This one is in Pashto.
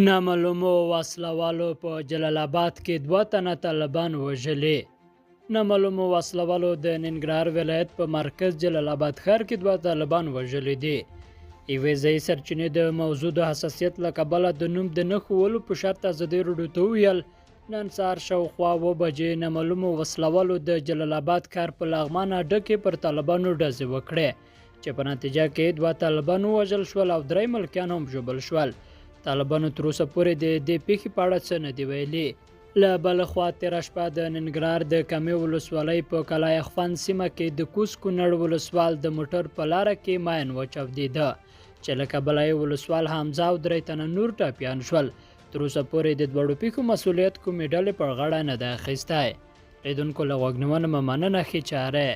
نامعلومو وسلوالو په جلال آباد کې 2 تنه طالبان وژلي. نامعلومو وسلوالو د ننګرهار ولایت په مرکز جلال آباد ښار کې 2 طالبان وژلي دي. یوې ځایي سرچینې د موضوع د حساسیت له کبله د نوم د نه ښوولو په شرط ازادي راډیو ته وویل نن سهار شاوخوا 7 بجې نامعلومو وسلوالو د جلال آباد ښار په لغمان اډه کې پر طالبانو ډزې وکړې چې په نتیجه کې 2 طالبان ووژل شول او 3 ملکیان هم ژوبل شول. طالبانو تر اوسه پورې د دې پیښې په اړه څه نه دي ویلي. له بله خوا تېره شپه د ننګرهار د کامې ولسوالۍ په کلای اخوان سیمه کې د کوز کونړ ولسوال د موټر په لاره کې ماین وچاودېده چې له کبله یې ولسوال حمزه او 3 تنه نور ټپیان شول. تر اوسه پورې د دواړو پیښو مسؤلیت کومې ډلې پر غاړه نه ده اخیستی. لیدونکو له غوږ نیونه مننه ښې چاره.